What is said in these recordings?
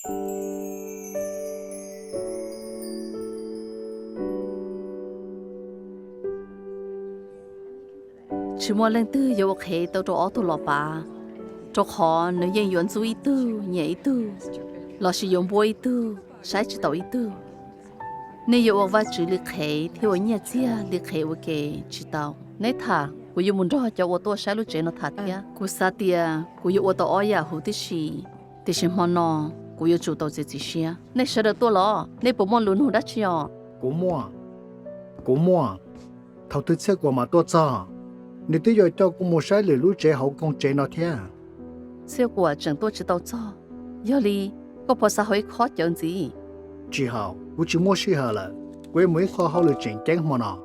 chỉ mua lên tư yêu khế tao cho ô tô lọ bà cho họ nếu dân yuan chú ý tư nhẹ ý tư lọ sử dụng bôi ý tư sai chỉ tàu ý tư nếu yêu và chỉ liệt khế thì ở nhà chia liệt khế với cái chỉ tàu nếu thà cô yêu muốn cho cho ô tô sai lúc chế nó thật ya cô sa tia cô yêu ô tô oi ya hụt thì xem họ nó cô yêu chủ tàu chỉ xia nếu sợ được tôi lo nếu bộ môn luôn hụt đắt chiò Cú mua thầu tư xe của mà tôi cho nếu tôi giờ cho cô mua sai lửa lũ chế hậu công chế nó thế xe của chẳng tôi chỉ tàu cho giờ đi có phải xã hội khó chọn gì chỉ hậu cô chỉ mua xí hở là quê mới khó hậu lửa chỉnh chén mà nó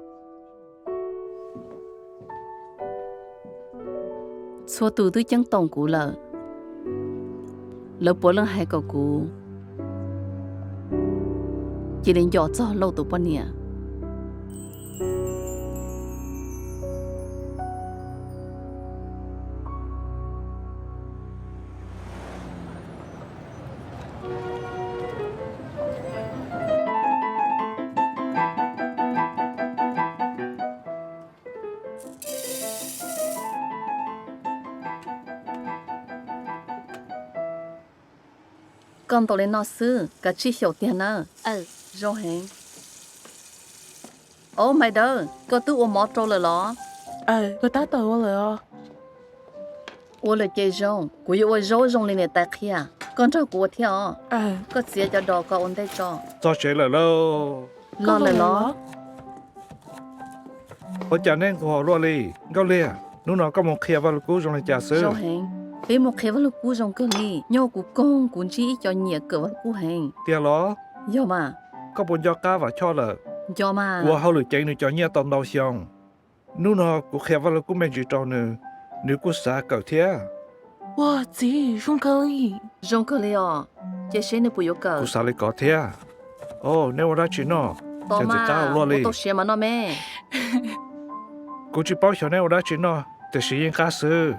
số từ tôi chẳng tổng cũ lỡ bố lần hai cậu cũ chỉ đến giờ cho lâu tụ bao nhiêu con tụi lên nó sư cả chi hiểu tiền nữa rồi hẹn ô mày đâu có tự uống mót trâu rồi đó có tá tờ rồi uống là chơi rong cô yêu uống rong lên này tại kia con trâu của theo có xía cho đỏ có ổn đây cho chế là lâu lo là lo ở nhà nên của họ lo đi gạo lìa lúc nào có một kia vào cú trong này trà sữa rồi hẹn vì một khi vào lúc cú rong cơ li nhau của con cũng chỉ cho nhẹ cỡ vào cú hẹn tia lo do mà có bốn giọt cá và cho là do mà của họ lựa chạy nữa cho nhẹ tầm đầu xong lúc nào của kia vào cú mình chỉ cho nữa nếu cú xa cỡ thế wow chị rong cơ li chế xe này bùi cỡ cú xa lại có thế nếu ra chỉ nó to chẳng mà cá lo đi tôi xe mà nó mẹ cú chỉ bảo cho nếu ra chỉ nó để sử dụng cá sữa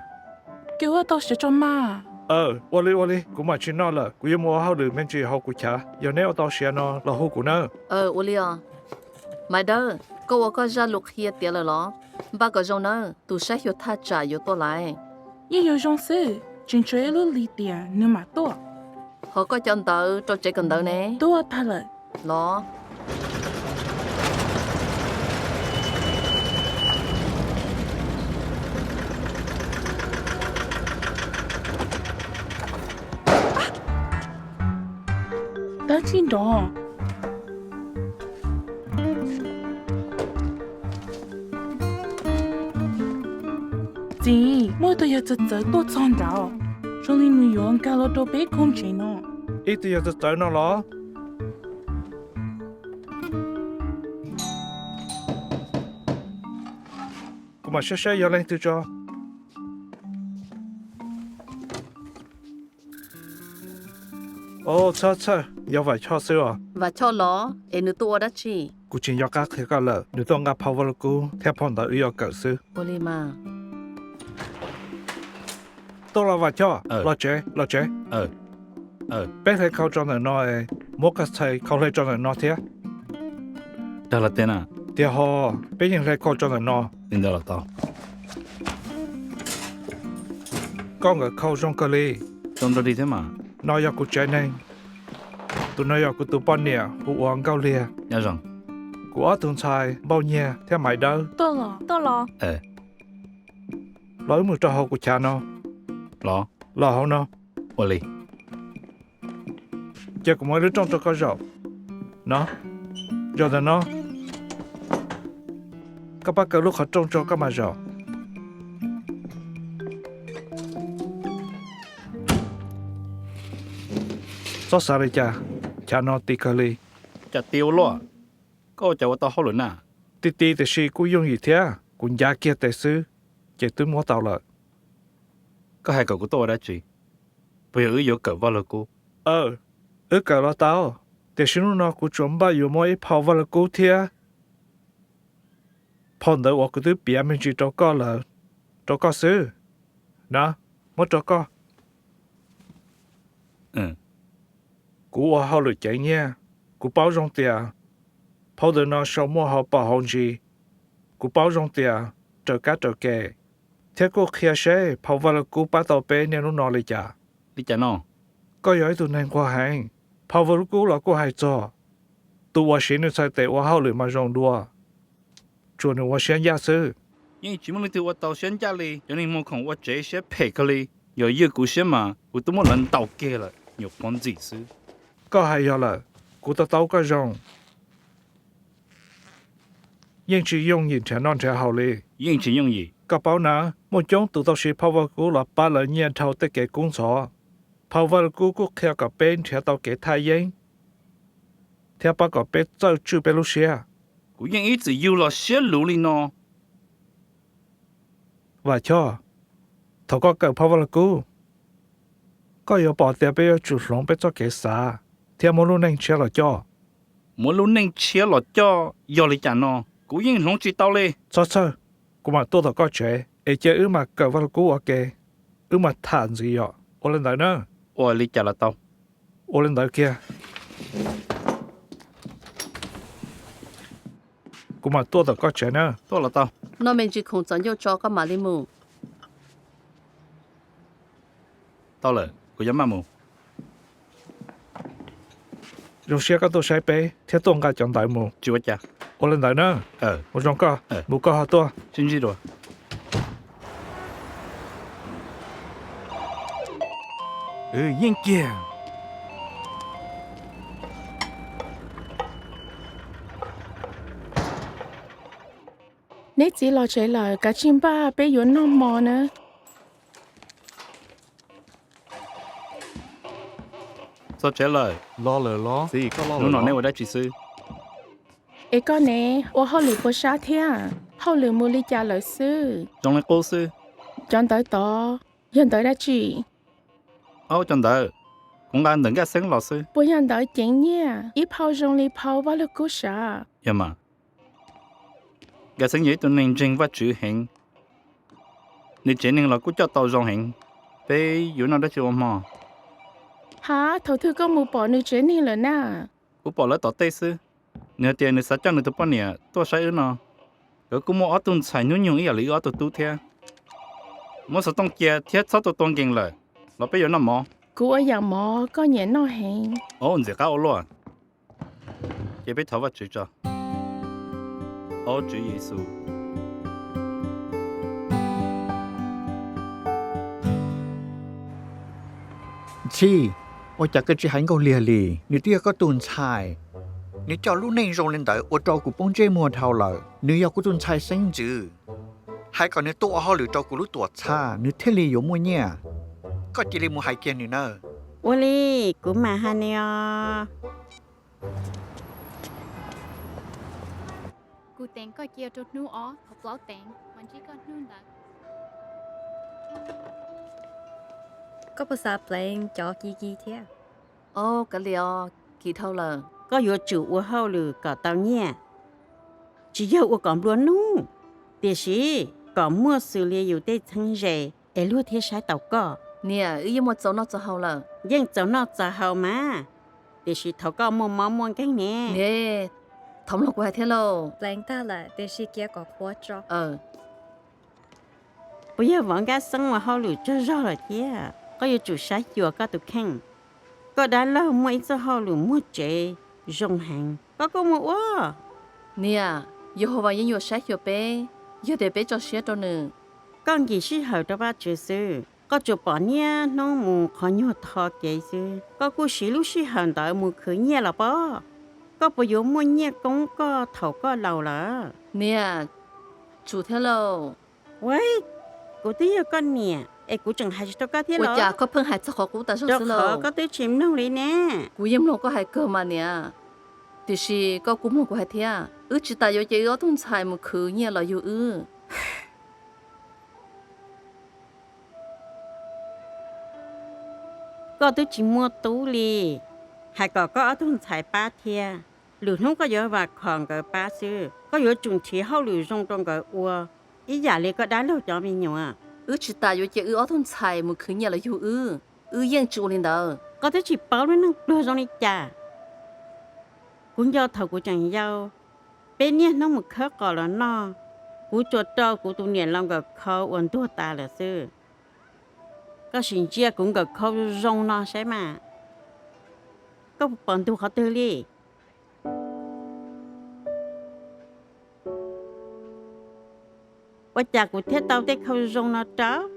kêu tao sẽ cho mà ô li cú mà chỉ nó là cú yêu mua hao được mình chỉ hao cú chả giờ nếu tao xe nó là hao cú nữa ô li mày đâu có ra lục kia tiền rồi đó ba cái rong nữa tu sẽ hiểu thà trả hiểu tôi lại yêu rong sư chính chơi luôn li tiền nhưng mà tôi họ có chân tờ cho chạy cần tờ nè tôi ta lại lo đã chín đó chị mỗi tôi giờ tôi chọn đó cho nên người用cả lo đồ bé không chế nó ít thì giờ tới nó lo cú mà xe giờ lên từ cho chờ giờ phải cho sữa và cho nó em nữa tôi đã chỉ cú chỉ giờ cá thì cá lợ nếu tôi ngáp phao vào cú theo phong tới yêu cỡ sữa ô li mà tôi là vào cho lo chế bé thấy câu cho này nói mỗi cái thầy câu thấy cho này nói thế Đó là tên à? thì họ bé nhìn thấy câu cho này nói Tên đó là tao. con ở câu trong cơ li Trong đó đi thế mà. nói cho cô trẻ này tôi nói cho cô tụi bọn nè cô uống cao lìa Nhớ rằng. cô ở tuần sai bao nhiêu theo mày đâu tôi lo lỗi một trò hậu của cha nó lo hậu nó Ô lì. giờ cũng mới đứa trong cho có rượu nó rồi là nó các bác cứ lúc họ trong cho các mà rượu xót xa đi cha nó tì cơ li Chả tiêu lo. Có chả có tao hốt lớn à? tì thì xì cô dùng gì thế cũng giá kia tài sư chỉ tôi mua tàu lợi Có hai cậu của tôi đã chị. Bây giờ yếu cậu vào là cô. cả lo tao để xin nó cũng chuẩn bịอยู่mỗi phao vào là cô thế phong tới我个别mình chỉ cho có là cho có sư nè mất cho có cú ở hậu lửa chạy nha cú bao rong tiền phao được nó sau mua họ bảo hòn gì cú bao rong tiền trở cá trở kề thế cô kia sẽ phao vào là cú bắt tàu bé nên nó nọ lại chả đi chả nó có giỏi tụi này qua hàng phao vào cú là cú hay cho tụi tôi xin được sai tệ ở hậu lửa mà rong đua cho nên tôi xin giả sử nhưng chỉ muốn từ tàu xuyên ra đi cho nên mua không tôi chế sẽ phê cái đi rồi yêu cú xuyên mà tôi tôi muốn lần tàu kia là nhiều con gì chứ có hay là cú tao cái rong nhưng chỉ dùng nhìn trẻ non trẻ hậu lửa nhưng chỉ dùng gì các báo nào một trong tụi tao sẽ phao vào cú là ba lần nhiên thâu tới cái công sở phao vào cú cú theo cả bên theo tao cái thái yên theo ba cái bên cho chú bên lúc xưa cú nhưng ít chỉ yêu là xuyên lũ đi nó và cho thầu có cái phao vào cú có yêu bỏ tiền bây giờ chủ lòng bên cho cái啥theo một lúc nên chơi là cho muốn lúc nên chia là cho yêu đi chả nó cú nhưng không chỉ tao lên cho cú mà tôi có chơi ấy chơi mà cái vào cú ở cái mà thản gì vậy ô lên đấy nữa ôi đi chả là tao ô lên đấy kia cú mà tôi có chơi nữa tôi là tao nó mình chỉ không chọn cho cái mà đi mù tao là cú dám mà mù lúc xưa các tôi sai bé theo tôi cái chọn đại mù chưa chả ô lên đấy nữa một trong cái một cái hạt tôi xin gì rồi yên kia Nếu chỉ lo chạy lời cả chim ba bé yếu nó mò nữa. sao trả lời lo lờ lo gì có lo nó nói lờ này ở đây chỉ sư Ê con nè, ô hao lử bố xa thế à? Hao lử mua lý trả lời sư. trong này cô sư Chọn tới to, hiện tới đã chỉ. trong đó cũng đang đừng cái sáng lò sư Bố hiện tới chính nha, ít hao rong lý hao vào lực cố xa. dạ mà cái sáng nhảy tụi nên trình và chữ hình nếu chỉ nên là cứ cho tàu dòng hình bé yếu nào đó chưa mà Hả, thầu thư có mua bỏ nữ chế này rồi nè. cứ bỏ lỡ tàu tây sư nếu tiền nếu sát cho người tụi bọn nè tôi sai ư nó rồi cũng mua ở tuần xài nhung nhung ý là lý ở tụi tu theo mua số tông kia thiết sáu tụi tông kinh lại nó bây giờ nó mò Cú ở nhà mò, có nhẹ nó hẹn. ồ giờ cao luôn chỉ biết thấu và chữ cho ô chữ Giêsu chi ôi chả cái chi hành câu lìa lì nếu tia có tuần xài nếu cho lúc này rồi lên tới ô cho của bông chơi mùa thầu lợ nếu yêu của tuần xài sinh chữ hai còn nếu tôi họ lựa cho của lúc tuổi xa nếu thế lì yếu mua nhẹ có chỉ là mua hai kiện nữa Uli, cú mà hà nè. Cú tên có chia cho nu ó, học lão tên, mình chỉ có nu đã. Có bao giờ bạn cho gì thế? ô cái liều kỳ thâu là Có yếu chủ của hậu lử cả tao nhé. Chỉ yêu của còn luôn nu. Để sĩ, có mua xử lý yếu tê thân rể, để lưu thế sai tàu có. nè ý một chỗ nó cho hậu là Nhưng cháu nó trả hậu mà. Để sĩ thấu có mua mong muốn cái nè. nè thống lộc của hai thế lô Bạn ta là để sĩ kia có khó cho. Bây giờ vẫn cái sinh hoạt hậu lử cho rõ là thế. Có yếu chủ sai chùa có tụ khăn. Có đã lâu mua ít cho hậu lử mua chế, rong hàng. Có mua quá. nè yêu hồ và yên yêu sát yêu bé yêu để bé cho xe cho nữa Con gì sĩ hậu đó ba chữ sư. Có chụp bỏ nha, nó mù khó nhớ thọ kể sư. Có cô sĩ lúc sĩ hậu đó mù khởi nha là bó. Có bộ dụ mua nha cũng có thầu có lầu là. nè chủ thế lô Vậy, cô tí yêu con nè. Ê, cô chẳng hay cho có thế ủa chả lọ. có phương hại cho họ cũng ta Cho sao khó lô có tới chìm nông lý nè. cú yếm lô có hai cơ mà nè thì是có cúm lô của hai thế à chỉ ta yêu chơi ở thôn xài một khứ nhẹ là yêu Có tới chỉ mua tú lì. Hay có ở thôn xài ba thia. Lửa không có nhớ và còn cái ba sư. Có nhớ trùng trí hậu lửa rong trong cái ua. Ý giả lì có đá lâu cho mình nhiều à. chỉ ta yêu chơi ở thôn xài một khứ nhẹ là yêu yên chủ lên đó có thể chỉ bảo lên đưa trong này chả cũng do thầu của chẳng giàu bên nhé nó một khớp gọi là nó cú chuột trâu cú tụ niệm lòng gặp khâu ổn tua ta là sư có sinh chia cũng gặp khâu rong nó sẽ mà có bọn tu khó tư li bây giờ cú thiết tao để khâu rong nó cháu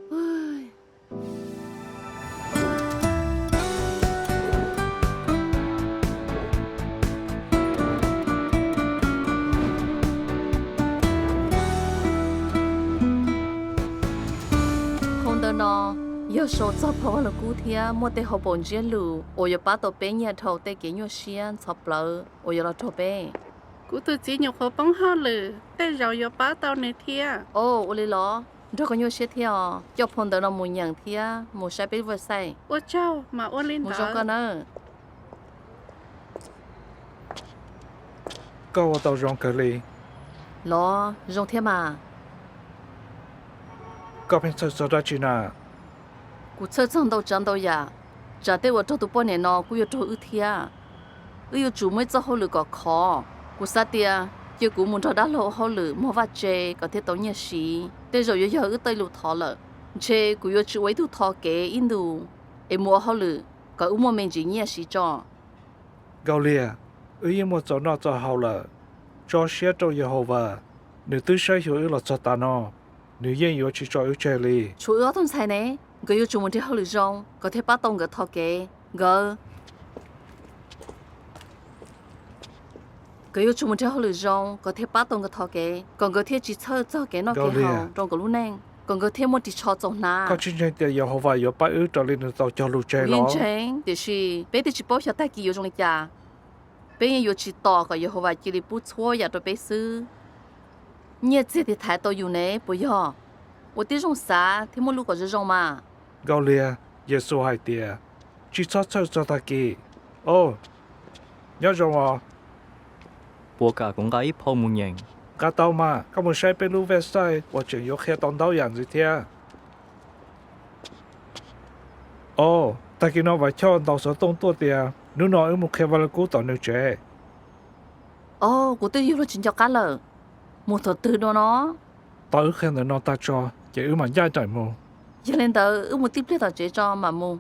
không đâu nó giờ số cho phò là cú thia mua tê học bổn chia lù ôi giờ bắt đầu bé nhà thầu tê kiến nhau xiên sập lỡ ôi giờ là thầu bé cú tự chỉ nhục khó bóng ho lử tê giàu yo bá tao này thia ô ôi lo đó có nhau xiên thia cho phong đâu nó mua nhàng thia mua sai bé vừa sai ô cháu mà ô lên mua đó rong con nữa có tàu rong cờ lì lo rong thia mà có bên sơ ra chỉ na cú chơi chân đâu ya trả tê vào trong tụ bao nhiêu nó cú yêu cho ư thia ư chủ mới cho họ lử có khó cú sát tia giờ cú muốn cho đá lộ họ lử mua vặt chè có thể tao nhớ xí tê rồi giờ ư tây lụt thọ lợ chè cú yêu chịu ấy thu thọ kế in đủ em mua họ lử có ư mua mình chỉ nhớ xí cho gạo lìa yên một chỗ nó cho hậu là cho xe cho Jehovah nếu tôi sai hiểu là cho ta nó nếu yên hiểu chỉ cho yêu chơi lì chủ yếu thằng sai nè cái yêu chủ muốn thì họ lử rong có thể bắt tông cái thọ kế gỡ cái yêu chúng mình theo họ lựa chọn có thể bắt tông cái thọ kế còn có thể chỉ chơi cho cái nó cái hậu trong cái lúc này còn có thể một chỉ cho trong na có chính trên tiền Jehovah hiểu ba cho lên được tàu cho lũ chơi nguyên đó chính thì是bé thì chỉ bảo cho ta kỳ yêu trong này cha bé yêu chỉ tỏ cái Jehovah chỉ là不错呀都bé sư nhớ thế thì thái độ yêu này不要我这种啥听没路过这种嘛 gạo lìa Giêsu hai tiền chỉ cho ta kì ô nhớ rồi à bố cả cũng có ít泡một nhàng cả tàu mà các một sai bên lũ về sai và chỉ có khi tàu đào dạng gì thế ô ta kêu nó phải cho tàu số tông tua tiền nếu nó ở một khi vào cú tàu nữa chơi ô của tôi yêu là chính cho cá lợ một thằng tư đó nó tao ở khi nó ta cho chỉ ở mà giải trời mù giờ lên tờ một tiếp lên tờ chế cho mà mua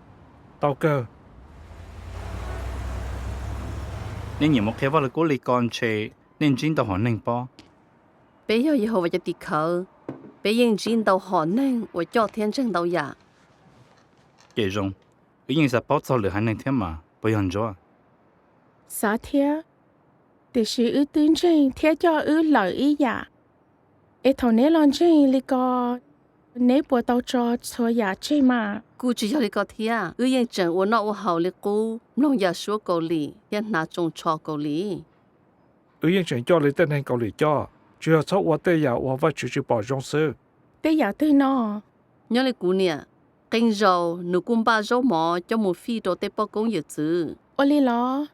tao cơ nên nhiều một cái vào là cố lý con chơi nên chính tao hỏi nên bao bây giờ以后我就地口，别认真到可能我叫天真到呀。 kể rong ý nhiên sẽ bảo sao lửa hai nên thế mà bây giờ cho xá thia để sử ư tuyên trình thia cho ư lợi ý dạ ê thầu nế lon trình li co nế bùa tao cho dạ chơi mà cô chỉ cho đi có thia, yên chân我那我好了cô，弄也说够理，也拿种错够理。 ở yên chuyện cho lấy tên hành cầu lý cho chỉ là sau tôi ya và chỉ bảo trong sự tế dạ tư nó nhớ lại cô nè, kinh rau, nụ cung ba rau mò cho một phi đồ tế bao công dự chứ. ô li lo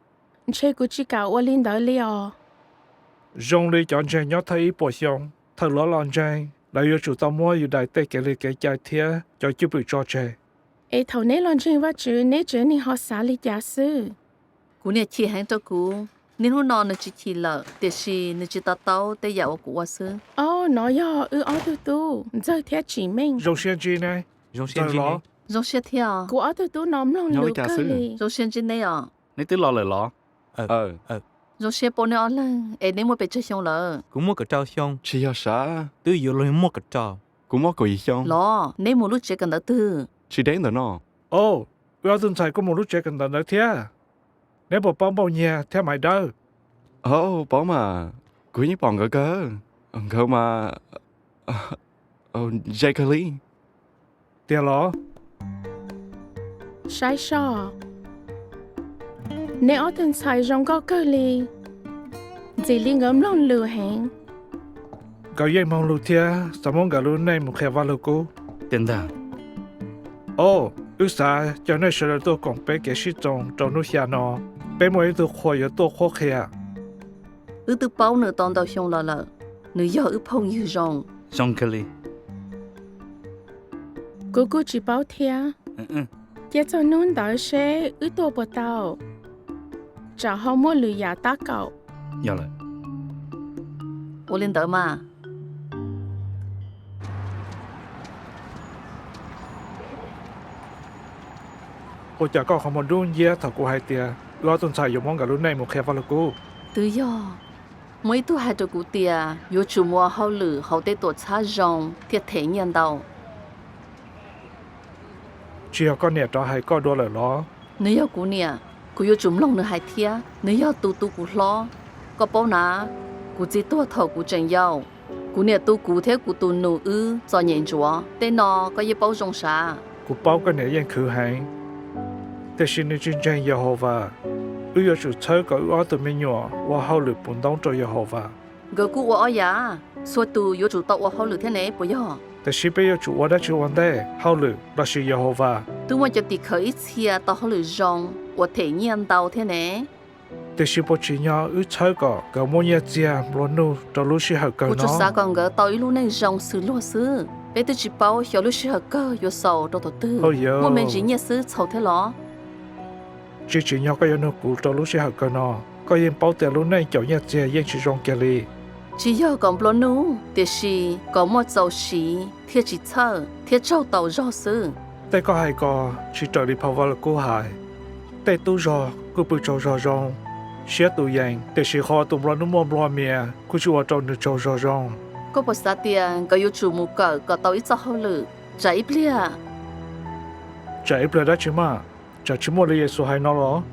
chơi của chị cả ô linh đỡ li à dùng lý chọn chuyện nhớ thấy bảo xong thật lo lon chơi lại yêu chủ tao mua yêu đại tệ cái lý cái trái thiê cho chú bị cho chơi ê thầu nế lon trình và chữ nế chữ ni họ xá li giả sư Cô nè chỉ hành cho cô, nên hôm nọ nó chỉ chỉ lợ, để xí nó chỉ tao tao tế dạo của sư. ô nó yo ư ó tu tu giờ thia chỉ mình dùng xem chi này giống rồi xem lo Rong xe theo, của ó tu tu nóm lòng Nói lù trả cơ sư. li rong xe trên đây à, nên tức lo lời lo rong xe bao nhiêu lần, em nên mua bể chơi xong lợ. cũng mua cái trâu xong Chỉ là sao? tư yêu lên mua cái trâu Cũng mất cái gì không? Lo, nên mua lúc chơi cần đỡ tư. Chỉ đến rồi nó. ô ở tuần sai có một lúc chơi cần tận nữa thiê nếu bảo bao nhiêu theo mày đâu Ồ, bỏ mà. Cứ như bọn gỡ cơ. Gỡ mà... Jake Lee. tiền lo sai sò nế ó tên xài rong có cơ li dì li ngấm lòng lừa hẹn cậu yên mong lưu thiê sao mong gỡ lưu này một khi vào lưu cô tiền đà ô ước xa cho nên sẽ là tôi còn bé cái sĩ trong nước nhà nó bé mỗi tôi khỏi ở tôi khó khăn Ư tư bao nửa tòn tàu xong lợ, nửa giờ ư phong như rong. rong cái lý cô chỉ bảo thia Kia cho nôn đó sẽ ứ tô bò tàu. Chả họ mua lừa giả tá cậu. Giờ lại. 我领导嘛， 我家搞好么多嘢头过系啲，我仲柴用网嘅路内冇开发了股， tự do. Mấy tu hai trò cụ tia, yo chủ mua hậu lử hậu tê tổ xa rong, thiệt thể nhận đầu. 只要嗰年就系搞多嚟咯。 Nếu yo cụ nè, cụ yo chùm lòng nữa hai thia, nếu yo tu tu cụ lo, có bao nà, cụ chỉ tua thầu cụ chân yao. Cụ nè tu cụ thế cụ tu nụ ư, cho nhện chúa, tên nó có yêu bao rong xa. กู包嗰年ยังคือให้แต่是你真正耶和华，要是车个我都没用，我好了本当做耶和华， Gỡ cụ wa ya, xua tu yo chủ tộc wa hậu lử thế này bố yo. 但是不要做我的做完的，好了那是耶和华， Tu mua cho tì khởi chia tao hậu lử rong, wa thể nhận đầu thế này. 但是不只要车个个么嘢只罗努就路是好个 Cụ chủ xa 喏， còn gỡ tao ý lúc này rong sư lúa sư. Bé tôi chỉ bảo hiểu lúc sư hợp cơ yo sầu đồ tổ tư. Ôi dồi. Mua mình chỉ nhớ sư sầu thế lo. 只只要个有那股就路是好个喏，个人包在路内就嘢只ยัง是容嘅哩， Chỉ do còn blo nu, để chỉ có một dầu xí, thiết chỉ thơ, thiết trâu tàu rõ sư. 但个系个是这里跑完了股系，但都rõ个不做rõ容。写读人，但是好读不了那么多面，估计我找你做rõ容。 Có bộ xa tiền, có yêu chủ mù cờ, có tàu ít cho hậu lử. Chả ít blia. 这一不了去嘛，这去么的耶稣还闹了。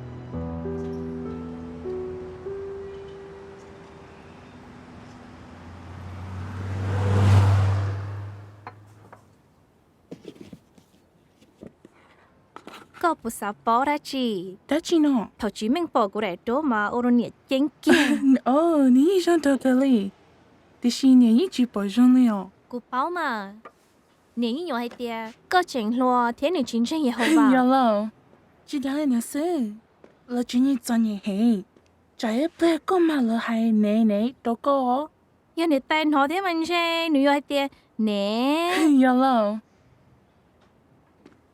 Có bố xã bỏ ra chị. Đã chị nó. Thảo chí mình bỏ của rẻ đố mà ô rôn nhiệt chênh kia. Ní rong tàu tàu lì. Để chị nè ý chị bỏ rong lì ọ. Cô báo mà. Nếu như nhỏ hay tìa, có chênh loa thế nữ chính tranh hậu Dạ vào. lâu. Chị đã lên nữa sư. Là chị nhị cho nhị hề. Chả ếp bè có mà là hay nè nè đâu có. Giờ nữ tên họ thế mình chê, nữ hay tìa. Nè. Dạ lâu.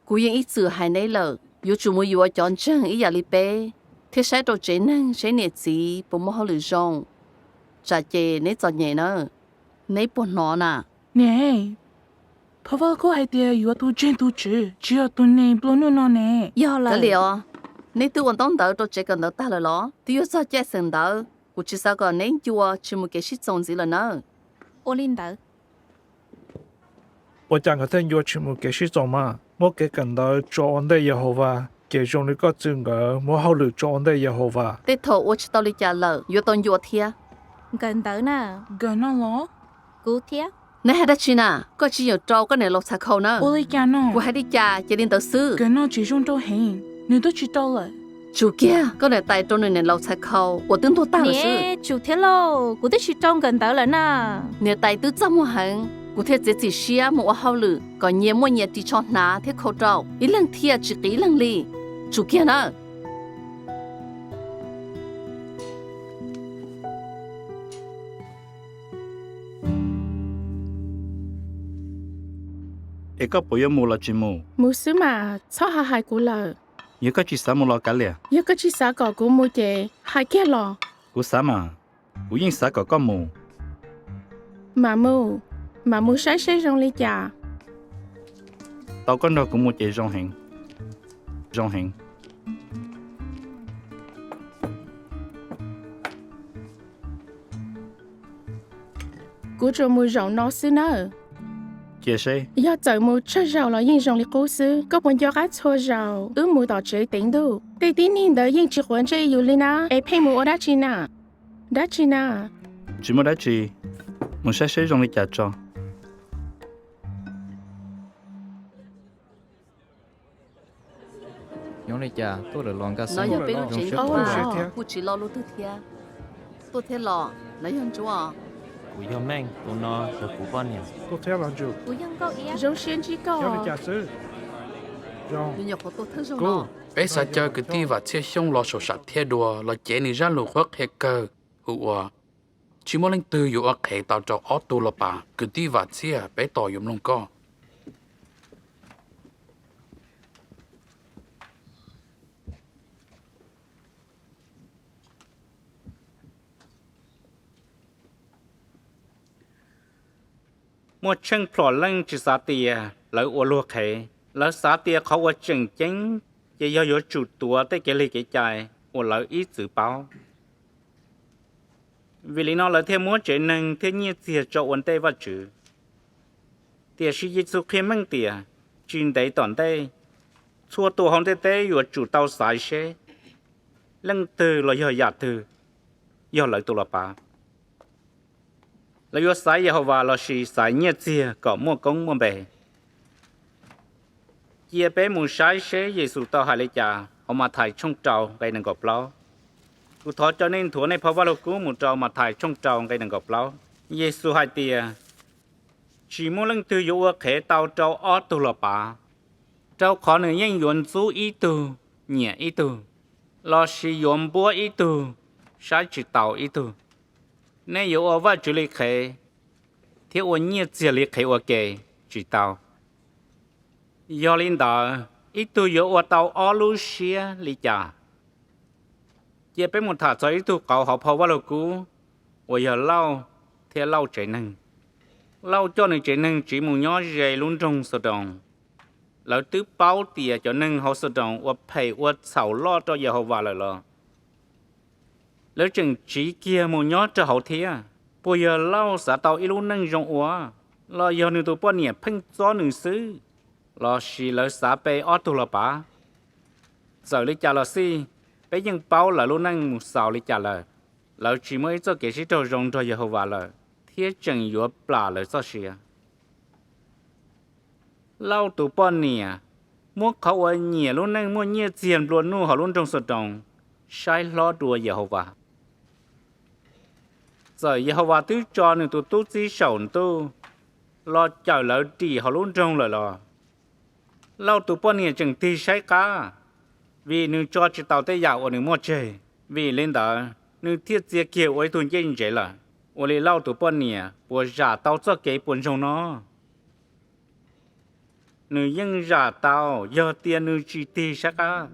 Cú yên ít chữ hai nấy lợ. Yêu chủ mù yêu chọn chân ý giả lý bê. Thế sẽ đồ chế năng, sẽ nè gì, bố mô hậu lử rong. Chả chê nấy cho nhẹ nữa. Nấy bố nó nà. Nè. Phá vào cô hay tìa yếu tu trên tu chữ. Chỉ ở tu nè bố nụ nó nè. Giờ Đó là. liệu. Nấy tu còn tông đỡ đồ chế cần đỡ ta là lo. Tu yêu cho chế sừng đỡ. Cú chỉ sao còn nấy chùa chỉ một cái shit giống gì là nữa. Ô linh đỡ. 我讲个听要全部继续做嘛，我给近到做安的也好吧，其中你个整个我好了做安的也好吧， Tết thổ ô chỉ tao lý trả lợ. Yêu tôn yêu thia. Gần đỡ nè. Gần nó lo. Cú thía. Nè hay đã chi nà. Có chỉ nhiều trâu có nè lọc xà khâu nữa. Ô lì chả nó. Cú hay đi trả cho đến tờ sư. Gần nó chỉ rong tàu hẹn. Nếu tôi chỉ tàu lại. Chú kia, có nè tay trâu nè lọc xà khâu. Ủa tương thô ta là sư. Nè, chủ thế lô. Cú tích chỉ trong gần đỡ là nè. Nè tay tư trăm mua hẳn. Cú thế chế chỉ xia một hậu lử. Có nhiều mua nhiệt tí cho ná thế khâu trâu. Ý lần thia chỉ kỹ lần lì. Chú kia nè. Ê có bố yêu mù là chỉ mù. Mù sư mà. Sao hà hai cú lợ. Yêu có chỉ xá mù là cả lìa. Yếu có chỉ xã cỏ của mù chè. Hai kia lò. Cú xá mà. Cú yên xá có mù. Mà mù. Mà mù sáng sáng rong lì chả. Tao con đó cũng một chạy rong hẹn. Rong hẹn. Cú trò mù rộng nó sư nơ. Chia sẻ. Yếu chờ mù cho rộng là yên rong lì cú sư. Có bọn gió gác chua rộng. Mù đỏ chế tính đủ. Tây tín hình đỡ yên chỉ khuẩn chế yếu lì nà. Ê phê mù ô đá chi nà. Đá chi nà. Chỉ một đã chỉ. Một sẽ rong đi trả cho. Nhóm này chả, tôi được lòng ca Nó sông. giờ bên Rong chính sẽ có rong sẽ à. thia. Cú chỉ lo lô tư thia. Tôi thế lọ. Lấy hơn chú à. Cú yêu mệnh, tôi nó được cú bọn nhỉ. 都听完就 Cú dân câu ý. Rong xuyên chỉ 要 có. 你假设，让 Nhiều nhọc của tôi thơ rong Cô, nọ. bé sa chơi cái ti và chia xong lo sổ sạch theo đùa là chế ni ra lù khoác hệ cơ, hụa. Chỉ muốn lên từ dụ ở hệ tạo cho ô tô là bà, cái ti và chia bé tỏ dùng luôn co. một chân phò lăng chỉ xá tia lỡ ô lúa khế lỡ xá tia khó ô chừng chánh chỉ do yếu chủ tua tới cái lì cái chạy ô lỡ ít dự báo vì lý nó lỡ thêm muốn chế nâng thiên nhiên tia cho ổn tê và chữ tia sĩ dịch sự khi mang tia chuyên đấy toàn tê xua tù hông tê tê yếu chủ tàu xài xe lăng từ là yếu giả từ yếu lỡ tù là bà là yếu xài yếu hòa là sĩ xài nhiệt tia có mua công mua bè chia bé muốn sai sẽ Giêsu tao hai lấy cha họ mà thải trong trào gây nên gọp láo cụ thọ cho nên thua này phá vào cú một trào mà thải trong trào gây nên gọp láo Giêsu hai tia chỉ muốn lần từ yếu khế tao trào ở tu là bà trào khó nữa nhanh yuan chú ý tu nhẹ ý tu lo si yuan búa ý tu sai chỉ tao ý tu nên yếu ở vào chủ lý khế thiếu ở nhẹ chỉ lý khế ở kề chỉ tao do linh đạo ít tu yếu ở tàu ở lu xia lý cha chỉ bên một thằng cho ít tu cầu học học vào cú ở giờ lâu thì lâu chạy nâng lâu cho nên chạy nâng chỉ một nhỏ dày luôn trong sờ đồng lỡ tứ bao tiền cho nâng họ sờ đồng ở phải ở sầu lo cho giờ họ vào lại lo lỡ chừng chỉ kia một nhỏ cho hậu thế bây giờ lâu xã tàu ít luôn nâng rong quá lo giờ người tôi bao nhiêu phanh gió người xứ lo xì lỡ xã bê ở tu là bà giờ lý cha là xì bé dân bao là luôn năng một sào lý cha là lỡ chỉ mới cho cái sĩ trâu rong cho Jehovah là thiết chẳng yếu bà lỡ cho xì lâu tụ bọn nè mua khẩu ở nhẹ luôn năng mua nhẹ tiền luôn nu họ luôn trong sọt đồng sai lo đùa Jehovah giờ Jehovah tứ cho nên tụ tu chỉ sầu tu lo chờ lỡ đi họ luôn trong lời lo lâu tụ bọn nè chẳng ti sai cả vì nữ cho chỉ tàu tới dạo ở nữ mua chơi vì lên đó nữ thiết chia kiểu ấy tuần chơi như vậy là ở đây lâu tụ bọn nè bộ giả tàu cho cái bốn trong nó nữ dân giả tàu giờ tiền nữ chỉ ti sai cả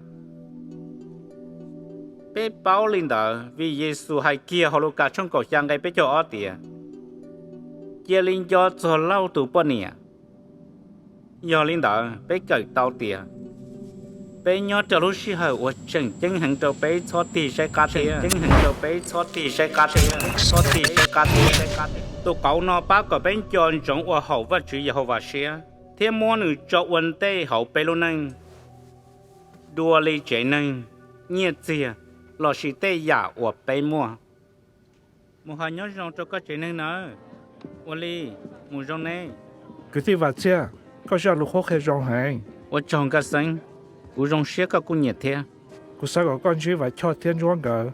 bé bảo lên đó vì Giêsu hay kia họ lúc cả trong cổ trang cái bé cho ở tiền kia lên cho lâu tụ bọn nè giờ lên đó bé cởi tàu tiền bé nhớ cho lúc xí hở của chừng chân hàng trâu bé cho tì sai cá tiền chân hàng trâu bé cho tì sai cá tiền cho tì sai cá tiền tụ cậu nó bác có bên chọn trong ở hậu và chữ hậu và xe thêm mua nữ cho vấn tê hậu bé luôn anh đua li chế nâng nhiệt gì lò xí tê giả ở bé mua một hai nhớ trong cho các chế nâng nữa ở li một trong này cứ thì vậy chứ có sao lúc khó khăn rong hành ở trong cái sinh cú rong xe các cô nhiệt thế cú sao có con chỉ phải cho thiên rong gỡ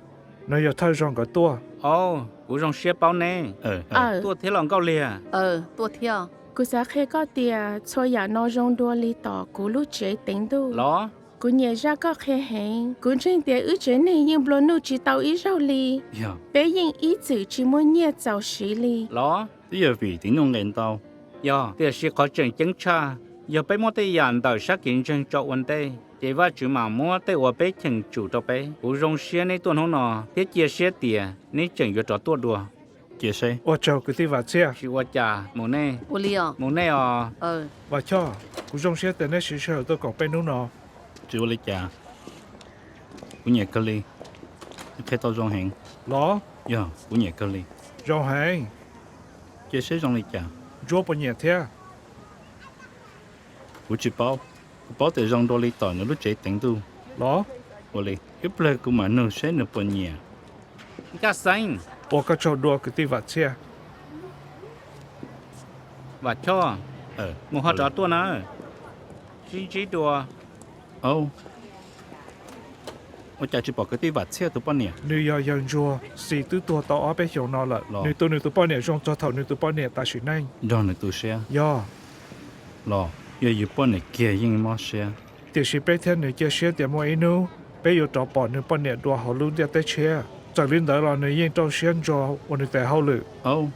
nó giờ thay rong gỡ tua cú rong xe bao nè tua thế lòng cao lìa tua theo cú sao khi có tiền cho nhà nó rong đua li tỏ cú lúc chế tính đâu lo cú nhẹ ra có khe hẹn cú trên tiền ứ chế này nhưng blo nu chỉ tàu ít rau li bé nhưng ít chữ chỉ muốn nhẹ giàu xí li lo giờ vì tiếng nông lên tàu thì sẽ có chuyện chứng cha giờ bé mua tay dàn tàu sát kiến chân cho vấn đề chỉว่าchủ mà mua tay ở bé chừng chủ cho bé cú rong xe này tuần hôm nọ thiết chia xe tiền này chừng cho tua đùa chia xe ở chỗ cứ thì vậy chứ chỉ ở cha muốn nè muốn nè vậy cho cú rong xe tiền này sẽ tôi còn bênนู้นnọ chỉ ở cha cú nhẹ cơ li cái tàu rong hàng lo cú nhẹ cơ li rong hàng chia xe rong li cha chúa bao nhiêu thế cú chỉ bảo để rong đôi li tỏi nó lúc chế tính tu lo ở đây ít lời cú mà nó sẽ nó bao nhiêu cái sinh ở cái chỗ đua cứ thì vậy chứ và cho một họ trò tua nữa chỉ đùa我家只把个地方切都半年。你要养猪，是都多到阿边上那了。你都半年上做头，你都半年大水呢。让你都些。呀。咯，要半年结应么些。就是白天你结些点么一弄，白要找半年多好路点得切。在领导了，你应到先做，我你带好了。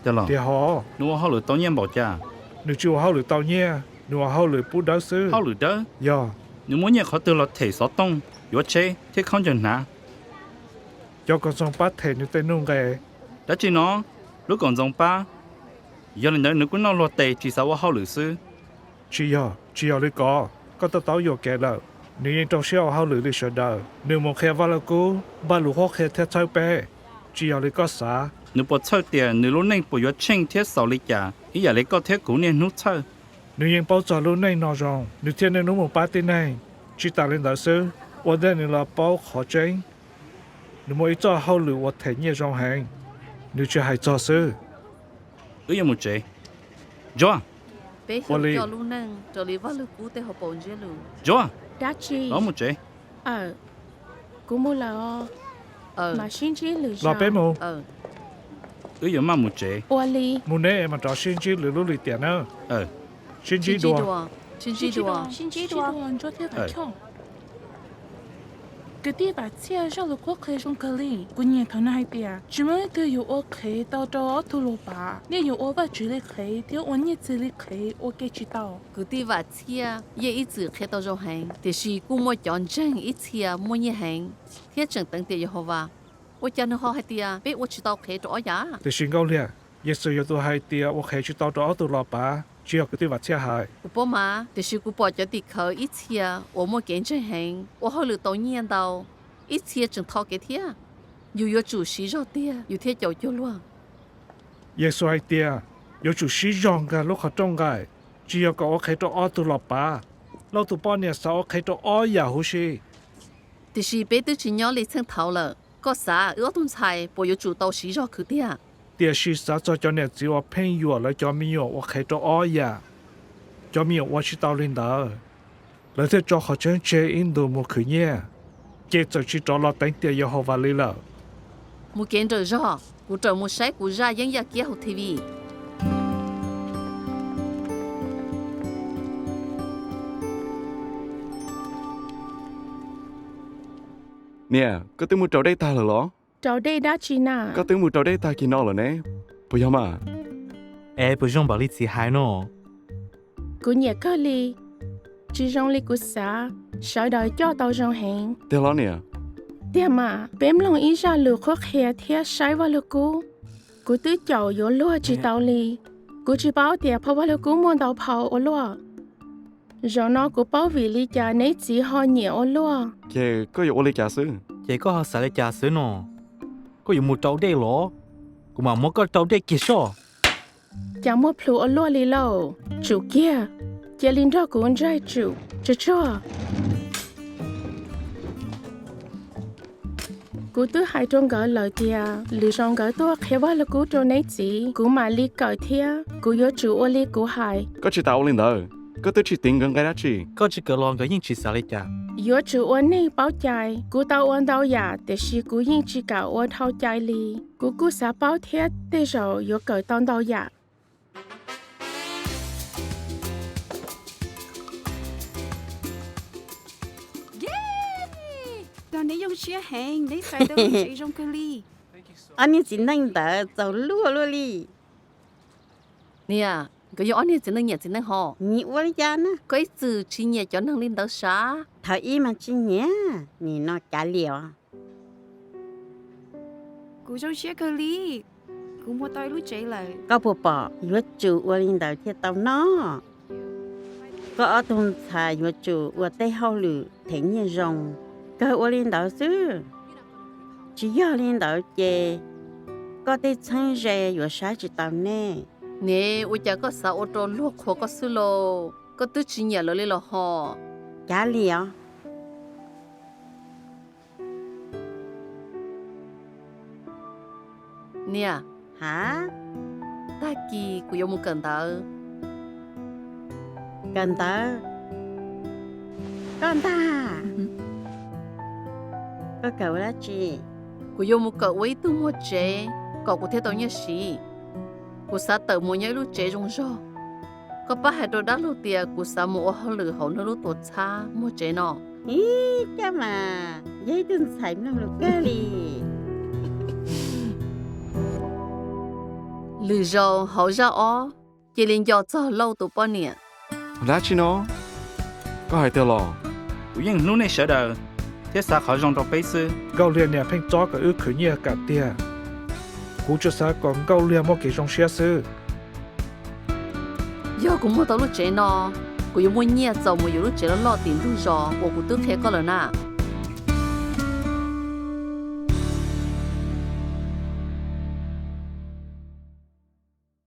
对了。对好。你我好了当然冇家。你就好了当然，你话好了不得事。好了的。呀。你每年考到了提所东。有车，贴康人哪？有个中巴提你得弄个。但是呢，如果中巴， giờ lên đó nếu cũng nó lo tệ chỉ sao hao lử sư chỉ giờ lấy có tao vô kẹt rồi nếu như trong xe hao lử đi sợ đời nếu một khe vào là cú ba lũ họ khe theo chơi bé chỉ giờ lấy có xả nếu bỏ chơi tiền nếu lúc này bỏ vô tranh thiết sau lấy trả ý giờ lấy có thiết cũ nên nút chơi nếu như bao giờ lúc này nó rồi nếu thiên nên nó một ba tên này chỉ ta lên đó sư ở đây là bao khó chơi nếu mỗi cho hao lử ở thể nhẹ trong hàng nếu chưa hay cho sư giờ một chế cho bé hiểu cho luôn nè cho lý vào lực cú để họ bổn dễ luôn cho đã chi đó một chế cú mua là mà xin chỉ lử là bé mù giờ mà một chế Oli mù nè mà cho xin chỉ lử lúc lử tiền nữa xin chỉ đùa xin chỉ đùa cho thế phải chồng cái đi bà chia cho lục quốc khế trong cơ li của nhà thằng này bia chỉ mới từ yêu ô khế到到土鲁巴你有ô把只里khế thiếu ô nhiệt只里khế ô cái chỉ tao cứ đi vào chia ye ít chữ khế tao trong hàng thì chỉ cú mua chọn chân ít chia mua như hàng thiết chẳng tận tiền Jehovah ô cha nó họ hay tia biết ô chỉ tao khế chỗ giá thì xin câu liền Giêsu yêu tôi hay tia ô khế chỉ tao đó tôi lo bà chỉ học cái tiêu vật chia hai cú bỏ mà thì chỉ cú bỏ cho đi khởi ít chia ô mua kiến chân hàng ô họ lựa tao nhiên đâu ít chia chẳng thọ cái thiết yêu chủ sĩ rồi tia yêu thiết chầu cho luôn Giêsu hay tia yêu chủ sĩ rong cả lúc họ trong cái chỉ học cái ô khế đó tôi lo bà lâu tôi bỏ nhà sao ô khế đó ya hú xí thì chỉ biết tôi chỉ nhớ lấy chân thảo了có啥ở tuần sai bỏ yêu chủ tao sĩ rồi cứ tia tia sĩ sao cho nên chỉ có phèn yêu lại cho mình yêu ô khế đó ya cho mình yêu chỉ tao lên đó lại thế cho họ chân chơi in đồ một khử nhẹ chế cho chỉ cho lo đánh tiền yêu họ vào lý lợ một kiến rồi rõ cú trở một sai cú ra những kia học TV nè có tiếng mua trâu đây ta là ló trâu đây đã chi na có tiếng mua trâu đây ta kia nó là nè bây giờ mà bây giờ bảo lý gì hay nó cú nhà cơ li chỉ trong li cú xã sợ đợi cho tao trong hẹn thế lo nè tiệm mà bém lòng ý ra lừa khoác hè thiết sai vào lừa cú tứ chậu vô lúa chỉ tao li cú chỉ bảo tiệm phao vào lừa cú muốn tao phao ở lúa rồi nó cú bảo vì lý cha nấy chỉ ho nhiều ở lúa kể có yêu ô lê trả sư vậy có họ xài lấy trả xứ nó có dùng một trâu đây lỏ cũng mà mỗi có trâu đây kia sao chẳng mua plu ở lúa li lâu chủ kia chỉ linh ra cũng trai chủ cho cú tứ hai trong gỡ lời tia lì trong gỡ tua khéo vào là cú trong nấy chỉ cú mà li cởi thia cú yếu chủ ô li cú hai có chỉ tao lên đó có tới chỉ tính gần cái đó chỉ có chỉ cờ lon cái những chỉ xài lấy trả yếu chủ ô này bao trái cú tao ôn tao giả để xí cú những chỉ cả ôn thao trái li cú xả bao thia để rồi yếu cởi tao tao giả Để dùng xe hàng để phải đâu chỉ trong cái ly anh ấy chỉ năng đỡ giàu lúa luôn đi nè cái gió này chỉ năng nhẹ chỉ năng họ nhiều quá cha nó cái từ chỉ nhẹ cho năng lên đó xa thời y mà chỉ nhẹ nhỉ nó trả liều cú trong xe cái ly cú mua tay lúc chạy lại có bộ bỏ yếu chủ ở lên đầu thì tao nó có ở thôn xài yếu chủ ở tây hậu lử thấy như rồng có ở lên đầu chứ chỉ ở lên đầu chè có thể chân rè yếu sai chỉ tao nè nè ôi cha có sao ô tô luộc khó có sưu lô có tứ chỉ nhẹ lên là họ trả liều nè hả ta kỳ của yêu một cần tờ con ta có cậu đó chị của yêu một cậu ấy tu một chế cậu của thế tao nhớ gì của xã tự một nhớ lúc chế trong gió có ba hai đôi đá lúc tiệt của xã một họ lử họ nó lúc tuột xa một chế nọ ý cha mà giấy đơn sải năng lực cái gì lử rồi họ ra ó chỉ liền dò cho lâu tụ bao nhiêu đã chi nó có hai tiêu lò nhưng lúc này sợ đời thế sao họ dùng trong bấy sư câu liền nè phèn cho cái ư khử nhẹ cả tia cú cho sao còn câu liền một cái trong xe sư tao cũng mua tao lúc chế nó cũng yêu mua nhẹ giàu mua yêu lúc chế nó lo tiền tu rồi bộ cũng tức thế có lần à